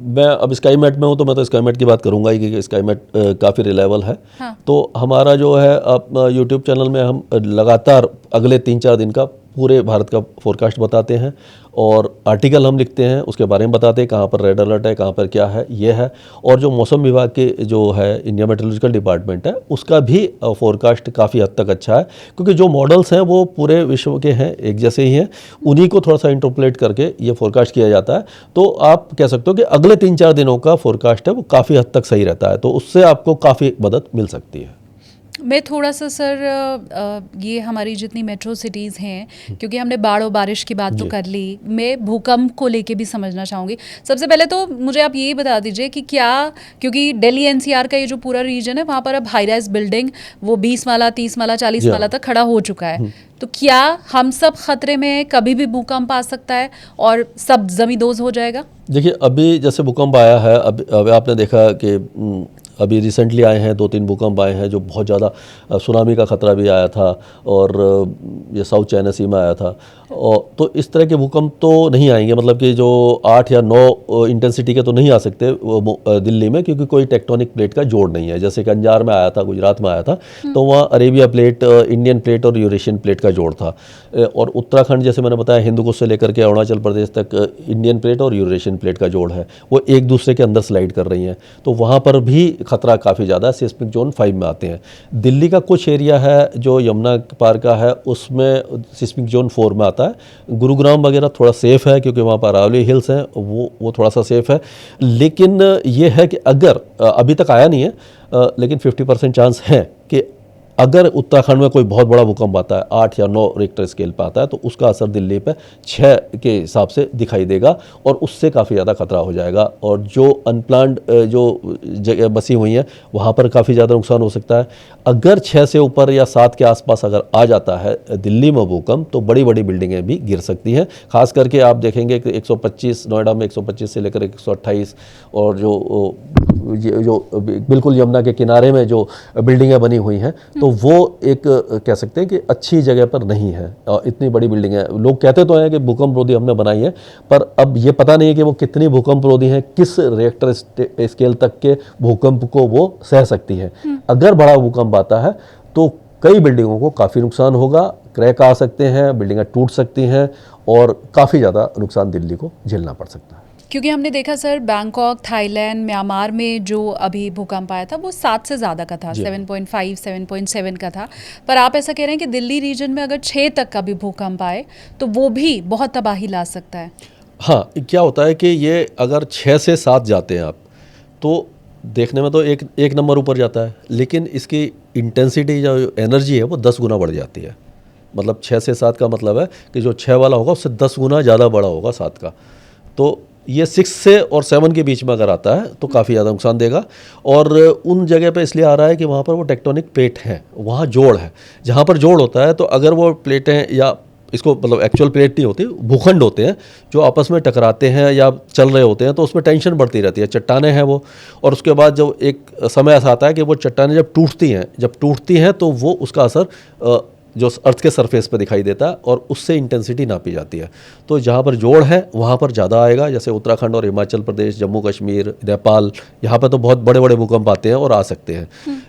मैं अब स्काईमेट में हूँ तो मैं तो स्काईमेट की बात करूँगा ही, क्योंकि स्काईमेट काफ़ी रिलायबल है।
हाँ।
तो हमारा जो है अब यूट्यूब चैनल में हम लगातार अगले 3-4 दिन का पूरे भारत का फोरकास्ट बताते हैं, और आर्टिकल हम लिखते हैं, उसके बारे में बताते हैं कहाँ पर रेड अलर्ट है, कहाँ पर क्या है, ये है। और जो मौसम विभाग के जो है इंडिया मेट्रोलॉजिकल डिपार्टमेंट है, उसका भी फोरकास्ट काफ़ी हद तक अच्छा है, क्योंकि जो मॉडल्स हैं वो पूरे विश्व के हैं, एक जैसे ही हैं, उन्हीं को थोड़ा सा इंटरपोलेट करके ये फोरकास्ट किया जाता है। तो आप कह सकते हो कि अगले 3-4 दिनों का फोरकास्ट है वो काफ़ी हद तक सही रहता है, तो उससे आपको काफ़ी मदद मिल सकती है।
मैं थोड़ा सा सर ये हमारी जितनी मेट्रो सिटीज़ हैं, क्योंकि हमने बाढ़ और बारिश की बात तो कर ली, मैं भूकंप को लेके भी समझना चाहूँगी। सबसे पहले तो मुझे आप ये बता दीजिए कि क्या, क्योंकि दिल्ली एनसीआर का ये जो पूरा रीजन है वहाँ पर अब हाई राइज बिल्डिंग वो 20 माला 30 माला 40 माला तक खड़ा हो चुका है, तो क्या हम सब खतरे में हैं, कभी भी भूकंप आ सकता है और सब जमींदोज हो जाएगा?
देखिए, अभी जैसे भूकंप आया है, अब आपने देखा कि अभी रिसेंटली आए हैं 2-3 भूकंप आए हैं, जो बहुत ज़्यादा सुनामी का ख़तरा भी आया था, और ये साउथ चाइना सी में आया था। और तो इस तरह के भूकंप तो नहीं आएंगे, मतलब कि जो 8 या 9 इंटेंसिटी के तो नहीं आ सकते दिल्ली में, क्योंकि कोई टेक्टोनिक प्लेट का जोड़ नहीं है। जैसे कि अंजार में आया था, गुजरात में आया था, तो वहाँ अरेबिया प्लेट, इंडियन प्लेट और यूरेशियन प्लेट का जोड़ था। और उत्तराखंड, जैसे मैंने बताया, हिंदुकुश से लेकर के अरुणाचल प्रदेश तक इंडियन प्लेट और यूरेशियन प्लेट का जोड़ है, वो एक दूसरे के अंदर स्लाइड कर रही हैं, तो वहाँ पर भी खतरा काफ़ी ज़्यादा है, सिस्मिक जोन 5 में आते हैं। दिल्ली का कुछ एरिया है जो यमुना पार का है, उसमें सिस्मिक जोन 4 में आता है। गुरुग्राम वगैरह थोड़ा सेफ़ है, क्योंकि वहाँ पर अरावली हिल्स हैं, वो थोड़ा सा सेफ़ है। लेकिन ये है कि अगर अभी तक आया नहीं है, लेकिन 50% चांस है कि अगर उत्तराखंड में कोई बहुत बड़ा भूकंप आता है, 8 या 9 रिक्टर स्केल पर आता है, तो उसका असर दिल्ली पे 6 के हिसाब से दिखाई देगा, और उससे काफ़ी ज़्यादा खतरा हो जाएगा। और जो अनप्लान्ड जो जगह बसी हुई हैं, वहाँ पर काफ़ी ज़्यादा नुकसान हो सकता है। अगर 6 से ऊपर या 7 के आसपास अगर आ जाता है दिल्ली में भूकंप, तो बड़ी बड़ी बिल्डिंगें भी गिर सकती हैं। खास करके आप देखेंगे कि 125 नोएडा में 125 से लेकर 128, और जो बिल्कुल यमुना के किनारे में जो बिल्डिंगें बनी हुई हैं, तो वो एक कह सकते हैं कि अच्छी जगह पर नहीं है। और इतनी बड़ी बिल्डिंग है, लोग कहते तो हैं कि भूकंप रोधी हमने बनाई है, पर अब ये पता नहीं है कि वो कितनी भूकंप रोधी हैं, किस रिएक्टर स्केल तक के भूकंप को वो सह सकती है। अगर बड़ा भूकंप आता है तो कई बिल्डिंगों को काफ़ी नुकसान होगा, क्रैक आ सकते हैं, बिल्डिंगें टूट सकती हैं, और काफ़ी ज़्यादा नुकसान दिल्ली को झेलना पड़ सकता है।
क्योंकि हमने देखा सर, बैंकॉक, थाईलैंड, म्यांमार में जो अभी भूकंप आया था वो 7 से ज़्यादा का था, 7.5, 7.7 का था। पर आप ऐसा कह रहे हैं कि दिल्ली रीजन में अगर 6 तक का भी भूकंप आए तो वो भी बहुत तबाही ला सकता है।
हाँ, क्या होता है कि ये अगर 6 से 7 जाते हैं आप, तो देखने में तो एक नंबर ऊपर जाता है, लेकिन इसकी इंटेंसिटी जो एनर्जी है वो 10 गुना बढ़ जाती है। मतलब 6 से 7 का मतलब है कि जो 6 वाला होगा उससे 10 गुना ज़्यादा बड़ा होगा 7 का। तो ये 6 से और 7 के बीच में अगर आता है तो काफ़ी ज़्यादा नुकसान देगा। और उन जगह पे इसलिए आ रहा है कि वहाँ पर वो टेक्टोनिक प्लेट हैं, वहाँ जोड़ है। जहाँ पर जोड़ होता है, तो अगर वो प्लेटें, या इसको मतलब एक्चुअल प्लेट नहीं होती, भूखंड होते हैं जो आपस में टकराते हैं या चल रहे होते हैं, तो उसमें टेंशन बढ़ती रहती है, चट्टानें हैं वो। और उसके बाद जब एक समय ऐसा आता है कि वो चट्टानें जब टूटती हैं तो वो उसका असर जो अर्थ के सरफेस पे दिखाई देता है और उससे इंटेंसिटी नापी जाती है। तो जहाँ पर जोड़ है वहाँ पर ज़्यादा आएगा, जैसे उत्तराखंड और हिमाचल प्रदेश, जम्मू कश्मीर, नेपाल, यहाँ पर तो बहुत बड़े बड़े भूकंप आते हैं और आ सकते हैं।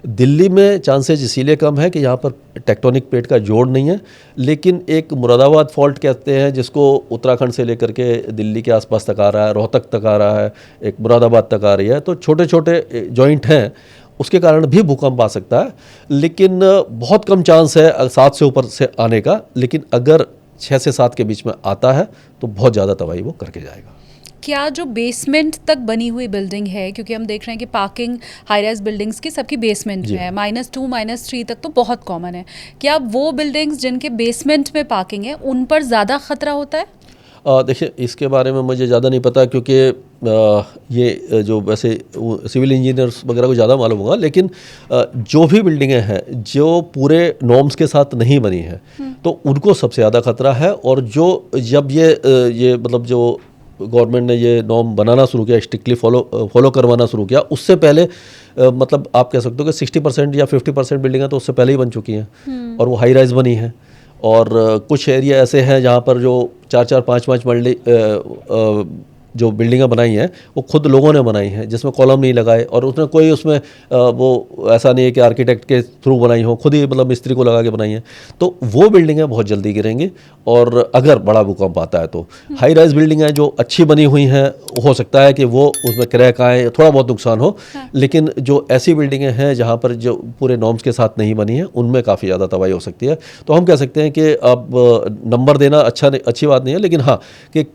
दिल्ली में चांसेस इसीलिए कम है कि यहाँ पर टेक्टोनिक प्लेट का जोड़ नहीं है, लेकिन एक मुरादाबाद फॉल्ट कहते हैं जिसको उत्तराखंड से लेकर के दिल्ली के आसपास तक आ रहा है, रोहतक तक आ रहा है, एक मुरादाबाद तक आ रही है, तो छोटे छोटे जॉइंट हैं, उसके कारण भी भूकंप आ सकता है। लेकिन बहुत कम चांस है 7 से ऊपर से आने का, लेकिन अगर 6 से 7 के बीच में आता है तो बहुत ज़्यादा तबाही वो करके जाएगा।
क्या जो बेसमेंट तक बनी हुई बिल्डिंग है, क्योंकि हम देख रहे हैं कि पार्किंग हाई राइज बिल्डिंग्स की सबकी बेसमेंट में है, -2 -3 तक तो बहुत कॉमन है, क्या वो बिल्डिंग्स जिनके बेसमेंट में पार्किंग है उन पर ज़्यादा खतरा होता है?
देखिए, इसके बारे में मुझे ज़्यादा नहीं पता, क्योंकि ये जो वैसे सिविल इंजीनियर्स वगैरह को ज़्यादा मालूम होगा, लेकिन जो भी बिल्डिंगें हैं जो पूरे नॉर्म्स के साथ नहीं बनी हैं तो उनको सबसे ज़्यादा खतरा है। और जो जब ये मतलब जो गवर्नमेंट ने ये नॉर्म बनाना शुरू किया, स्ट्रिक्टली फॉलो करवाना शुरू किया, उससे पहले मतलब आप कह सकते हो कि 60% या 50% बिल्डिंगें तो उससे पहले ही बन चुकी हैं और वो हाई राइज बनी हैं। और कुछ एरिया ऐसे हैं जहाँ पर जो 4-4 5-5 मंजिली जो बिल्डिंगें बनाई हैं वो खुद लोगों ने बनाई हैं, जिसमें कॉलम नहीं लगाए, और उसने कोई उसमें वो ऐसा नहीं है कि आर्किटेक्ट के थ्रू बनाई हो, खुद ही मतलब मिस्त्री को लगा के बनाई हैं। तो वो बिल्डिंगें बहुत जल्दी गिरेंगी और अगर बड़ा भूकंप आता है तो हाई राइज बिल्डिंगें जो अच्छी बनी हुई हैं हो सकता है कि वो उसमें क्रैक आए, थोड़ा बहुत नुकसान हो, लेकिन जो ऐसी बिल्डिंगें हैं जहाँ पर जो पूरे नॉर्म्स के साथ नहीं बनी हैं उनमें काफ़ी ज़्यादा तबाही हो सकती है। तो हम कह सकते हैं कि अब नंबर देना अच्छी बात नहीं है, लेकिन हाँ कि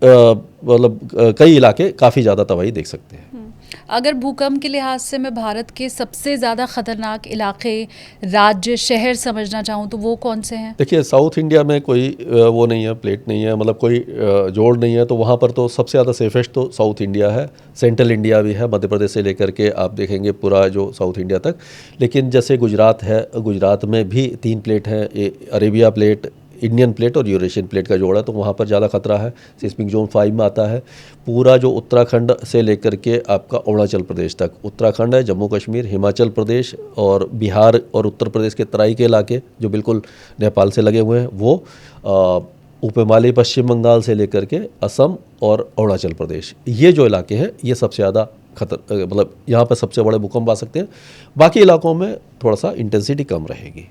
मतलब कई इलाके काफ़ी ज़्यादा तबाही देख सकते हैं।
अगर भूकंप के लिहाज से मैं भारत के सबसे ज़्यादा ख़तरनाक इलाके, राज्य, शहर समझना चाहूँ तो वो कौन से हैं? देखिए,
साउथ इंडिया में कोई वो नहीं है, प्लेट नहीं है, मतलब कोई जोड़ नहीं है, तो वहाँ पर तो सबसे ज़्यादा सेफेस्ट तो साउथ इंडिया है। सेंट्रल इंडिया भी है, मध्य प्रदेश से लेकर के आप देखेंगे पूरा जो साउथ इंडिया तक। लेकिन जैसे गुजरात है, गुजरात में भी 3 प्लेट हैं, अरेबिया प्लेट, इंडियन प्लेट और यूरेशियन प्लेट का जोड़ा, तो वहाँ पर ज़्यादा खतरा है, सिस्मिक जोन 5 में आता है। पूरा जो उत्तराखंड से लेकर के आपका अरुणाचल प्रदेश तक, उत्तराखंड है, जम्मू कश्मीर, हिमाचल प्रदेश और बिहार और उत्तर प्रदेश के तराई के इलाके जो बिल्कुल नेपाल से लगे हुए हैं वो, उपहिमालय पश्चिम बंगाल से लेकर के असम और अरुणाचल प्रदेश, ये जो इलाके हैं ये सबसे ज़्यादा मतलब यहाँ पर सबसे बड़े भूकंप आ सकते हैं। बाकी इलाकों में थोड़ा सा इंटेंसिटी कम रहेगी।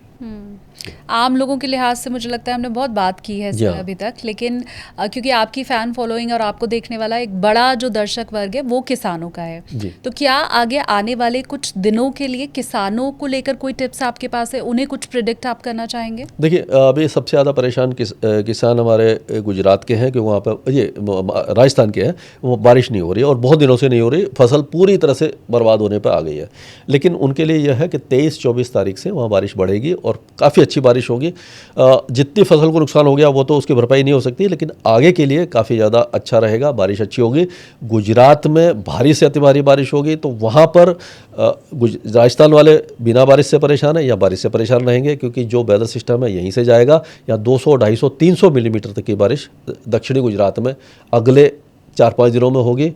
आम लोगों के लिहाज से मुझे लगता है हमने बहुत बात की है अभी तक, लेकिन क्योंकि आपकी फ़ैन फॉलोइंग और आपको देखने वाला एक बड़ा जो दर्शक वर्ग है वो किसानों का है, तो क्या आगे आने वाले कुछ दिनों के लिए किसानों को लेकर कोई टिप्स आपके पास है, उन्हें कुछ प्रेडिक्ट आप करना चाहेंगे?
देखिए, अभी सबसे ज़्यादा परेशान किसान हमारे गुजरात के हैं, क्योंकि वहाँ पर ये राजस्थान के हैं, वो बारिश नहीं हो रही है और बहुत दिनों से नहीं हो रही, फसल पूरी तरह से बर्बाद होने पर आ गई है। लेकिन उनके लिए यह है कि 23-24 तारीख से वहाँ बारिश बढ़ेगी और काफ़ी अच्छी बारिश होगी। जितनी फसल को नुकसान हो गया वो तो उसकी भरपाई नहीं हो सकती, लेकिन आगे के लिए काफ़ी ज़्यादा अच्छा रहेगा, बारिश अच्छी होगी। गुजरात में भारी से अति भारी बारिश होगी, तो वहाँ पर राजस्थान वाले बिना बारिश से परेशान है या बारिश से परेशान रहेंगे, क्योंकि जो वेदर सिस्टम है यहीं से जाएगा। या 200, 250, 300 मिलीमीटर तक की बारिश दक्षिणी गुजरात में अगले 4-5 दिनों में होगी,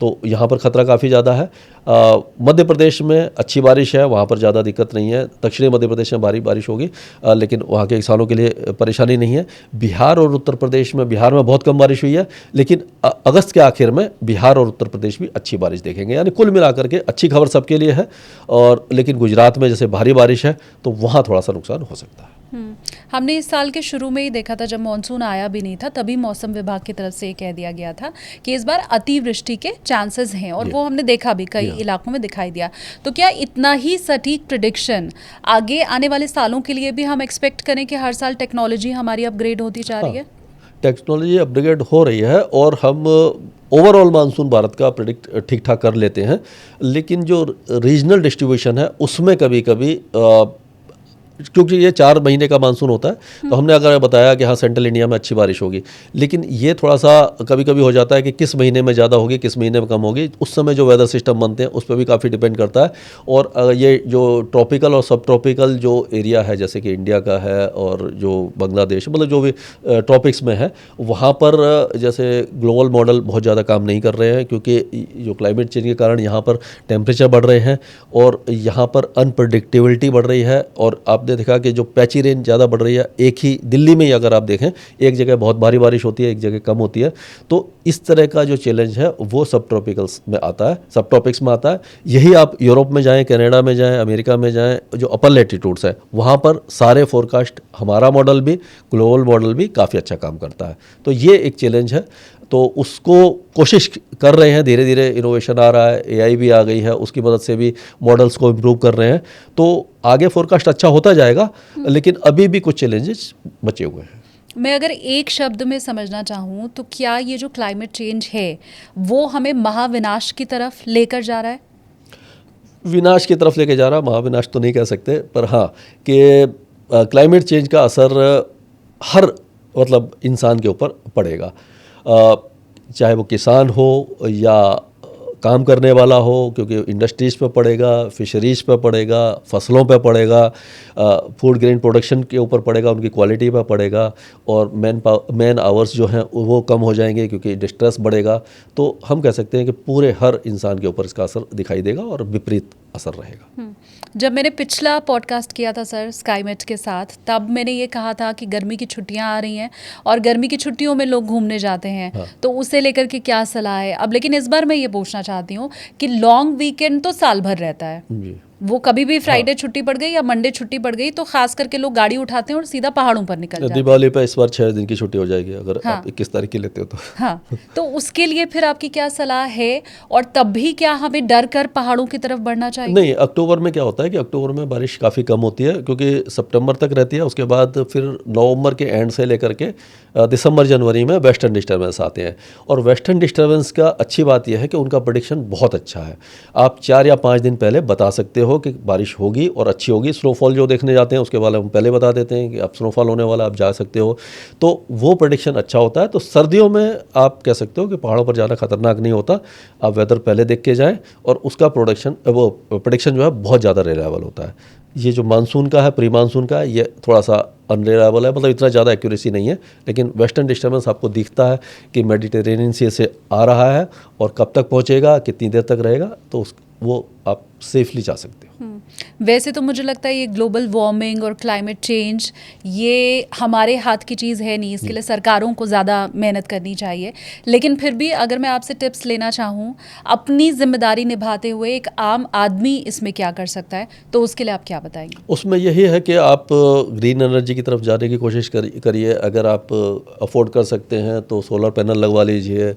तो यहाँ पर ख़तरा काफ़ी ज़्यादा है। मध्य प्रदेश में अच्छी बारिश है, वहाँ पर ज़्यादा दिक्कत नहीं है। दक्षिणी मध्य प्रदेश में भारी बारिश होगी, लेकिन वहाँ के किसानों के लिए परेशानी नहीं है। बिहार और उत्तर प्रदेश में, बिहार में बहुत कम बारिश हुई है, लेकिन अगस्त के आखिर में बिहार और उत्तर प्रदेश भी अच्छी बारिश देखेंगे। यानी कुल मिलाकर के अच्छी खबर सबके लिए है। और लेकिन गुजरात में जैसे भारी बारिश है तो वहाँ थोड़ा सा नुकसान हो सकता है।
हमने इस साल के शुरू में ही देखा था, जब मानसून आया भी नहीं था तभी मौसम विभाग की तरफ से ये कह दिया गया था कि इस बार अतिवृष्टि के चांसेस हैं, और वो हमने देखा भी कई इलाकों में दिखाई दिया। तो क्या इतना ही सटीक प्रेडिक्शन आगे आने वाले सालों के लिए भी हम एक्सपेक्ट करें कि हर साल टेक्नोलॉजी हमारी अपग्रेड होती जा रही है?
टेक्नोलॉजी अपग्रेड हो रही है और हम ओवरऑल मानसून भारत का प्रेडिक्ट ठीक ठाक कर लेते हैं, लेकिन जो रीजनल डिस्ट्रीब्यूशन है उसमें कभी कभी क्योंकि ये 4 महीने का मानसून होता है, तो हमने अगर बताया कि हाँ सेंट्रल इंडिया में अच्छी बारिश होगी, लेकिन ये थोड़ा सा कभी कभी हो जाता है कि किस महीने में ज़्यादा होगी, किस महीने में कम होगी, उस समय जो वेदर सिस्टम बनते हैं उस पर भी काफ़ी डिपेंड करता है। और ये जो ट्रॉपिकल और सब ट्रॉपिकल जो एरिया है, जैसे कि इंडिया का है और जो बांग्लादेश, मतलब जो भी ट्रॉपिक्स में है, वहाँ पर जैसे ग्लोबल मॉडल बहुत ज़्यादा काम नहीं कर रहे हैं, क्योंकि जो क्लाइमेट चेंज के कारण यहाँ पर टेम्परेचर बढ़ रहे हैं और यहाँ पर अनप्रडिक्टेबिलिटी बढ़ रही है। और आप आपने देखा कि जो पैची रेन ज़्यादा बढ़ रही है, एक ही दिल्ली में ही अगर आप देखें, एक जगह बहुत भारी बारिश होती है, एक जगह कम होती है। तो इस तरह का जो चैलेंज है वो सब ट्रॉपिकल्स में आता है, सब ट्रॉपिक्स में आता है। यही आप यूरोप में जाएं, कनाडा में जाएं, अमेरिका में जाएं, जो अपर लैटिट्यूड्स है वहाँ पर सारे फोरकास्ट, हमारा मॉडल भी, ग्लोबल मॉडल भी काफ़ी अच्छा काम करता है। तो ये एक चैलेंज है, तो उसको कोशिश कर रहे हैं, धीरे धीरे इनोवेशन आ रहा है, एआई भी आ गई है, उसकी मदद से भी मॉडल्स को इम्प्रूव कर रहे हैं। तो आगे फोरकास्ट अच्छा होता जाएगा, लेकिन अभी भी कुछ चैलेंजेस बचे हुए हैं।
मैं अगर एक शब्द में समझना चाहूँ तो क्या ये जो क्लाइमेट चेंज है वो हमें महाविनाश की तरफ लेकर जा रहा है?
विनाश की तरफ लेके जा रहा, महाविनाश तो नहीं कह सकते, पर हाँ कि क्लाइमेट चेंज का असर हर मतलब इंसान के ऊपर पड़ेगा, चाहे वो किसान हो या काम करने वाला हो, क्योंकि इंडस्ट्रीज़ पे पड़ेगा, फिशरीज़ पे पड़ेगा, फसलों पे पड़ेगा, फूड ग्रेन प्रोडक्शन के ऊपर पड़ेगा, उनकी क्वालिटी पे पड़ेगा, और मैन आवर्स जो हैं वो कम हो जाएंगे क्योंकि डिस्ट्रेस बढ़ेगा। तो हम कह सकते हैं कि पूरे हर इंसान के ऊपर इसका असर दिखाई देगा और विपरीत असर रहेगा।
जब मैंने पिछला पॉडकास्ट किया था सर स्काईमेट के साथ, तब मैंने ये कहा था कि गर्मी की छुट्टियां आ रही हैं और गर्मी की छुट्टियों में लोग घूमने जाते हैं,
हाँ।
तो उसे लेकर के क्या सलाह है अब? लेकिन इस बार मैं ये पूछना चाहती हूँ कि लॉन्ग वीकेंड तो साल भर रहता है,
जी,
वो कभी भी फ्राइडे छुट्टी पड़ गई या मंडे छुट्टी पड़ गई तो खास करके लोग गाड़ी उठाते हैं और सीधा पहाड़ों पर निकल जाते हैं।
दिवाली पे इस बार 6 दिन की छुट्टी हो जाएगी अगर
हाँ।
आप 21 तारीख की लेते हो तो।
हाँ, तो उसके लिए फिर आपकी क्या सलाह है, और तब भी क्या हमें डर कर पहाड़ों की तरफ बढ़ना चाहिए?
नहीं, अक्टूबर में क्या होता है कि अक्टूबर में बारिश काफ़ी कम होती है, क्योंकि सितंबर तक रहती है, उसके बाद फिर नवंबर के एंड से लेकर के दिसंबर जनवरी में वेस्टर्न डिस्टर्बेंस आते हैं। और वेस्टर्न डिस्टर्बेंस का अच्छी बात यह है कि उनका प्रेडिक्शन बहुत अच्छा है। आप 4 या 5 दिन पहले बता सकते हो कि बारिश होगी और अच्छी होगी। स्नोफॉल जो देखने जाते हैं उसके बारे में हम पहले बता देते हैं कि अब स्नोफॉल होने वाला, आप जा सकते हो, तो वो प्रेडिक्शन अच्छा होता है। तो सर्दियों में आप कह सकते हो कि पहाड़ों पर जाना खतरनाक नहीं होता, आप वेदर पहले देख के जाएँ और उसका प्रेडिक्शन जो है बहुत ज़्यादा रिलायबल होता है। ये जो मानसून का है, प्री मानसून का है, ये थोड़ा सा अनरिलायबल है, मतलब इतना ज़्यादा एक्यूरेसी नहीं है। लेकिन वेस्टर्न डिस्टर्बेंस आपको दिखता है कि मेडिटेरेनियन सी से आ रहा है और कब तक पहुंचेगा, कितनी देर तक रहेगा, तो वो आप सेफली जा सकते हो।
वैसे तो मुझे लगता है ये ग्लोबल वार्मिंग और क्लाइमेट चेंज ये हमारे हाथ की चीज़ है नहीं, इसके लिए सरकारों को ज़्यादा मेहनत करनी चाहिए। लेकिन फिर भी अगर मैं आपसे टिप्स लेना चाहूँ अपनी जिम्मेदारी निभाते हुए, एक आम आदमी इसमें क्या कर सकता है, तो उसके लिए आप क्या बताएंगे? उसमें
यही है कि आप ग्रीन एनर्जी की तरफ जाने की कोशिश करिए। अगर आप अफोर्ड कर सकते हैं तो सोलर पैनल लगवा लीजिए,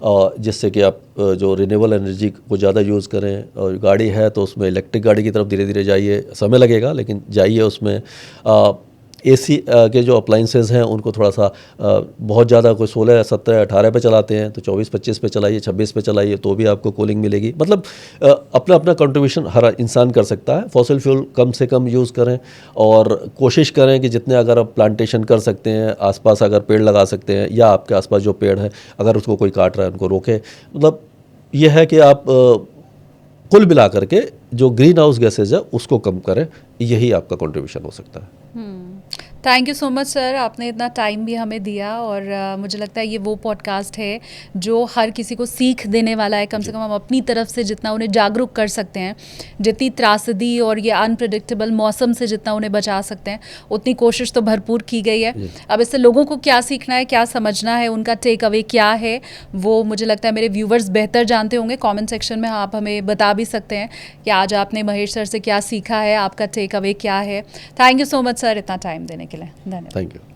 जिससे कि आप जो रिन्यूएबल एनर्जी को ज़्यादा यूज़ करें। और गाड़ी है तो उसमें इलेक्ट्रिक गाड़ी की तरफ धीरे धीरे जाइए, समय लगेगा लेकिन जाइए उसमें। एसी के जो अप्लाइंसेस हैं उनको थोड़ा सा बहुत ज़्यादा, कोई 16, 17, 18 पे चलाते हैं तो 24, 25 पे चलाइए, 26 पे चलाइए, तो भी आपको कूलिंग मिलेगी। मतलब अपना अपना कंट्रीब्यूशन हर इंसान कर सकता है। फॉसिल फ्यूल कम से कम यूज़ करें और कोशिश करें कि जितने अगर आप प्लांटेशन कर सकते हैं, आसपास अगर पेड़ लगा सकते हैं, या आपके आसपास जो पेड़ है अगर उसको कोई काट रहा है उनको रोकें। मतलब यह है कि आप कुल मिला करके जो ग्रीन हाउस गैसेज है उसको कम करें, यही आपका कंट्रीब्यूशन हो सकता है।
Thank you so much sir, आपने इतना टाइम भी हमें दिया, और मुझे लगता है ये वो पॉडकास्ट है जो हर किसी को सीख देने वाला है। कम से कम हम अपनी तरफ से जितना उन्हें जागरूक कर सकते हैं, जितनी त्रासदी और ये अनप्रेडिक्टेबल मौसम से जितना उन्हें बचा सकते हैं, उतनी कोशिश तो भरपूर की गई है। अब इससे लोगों को क्या सीखना है, क्या समझना है, उनका टेक अवे क्या है, वो मुझे लगता है मेरे व्यूवर्स बेहतर जानते होंगे। कॉमेंट सेक्शन में आप हमें बता भी सकते हैं कि आज आपने महेश सर से क्या सीखा है, आपका टेक अवे क्या है। Thank you so much sir इतना टाइम देने के लिए। धन्यवाद।
Thank you.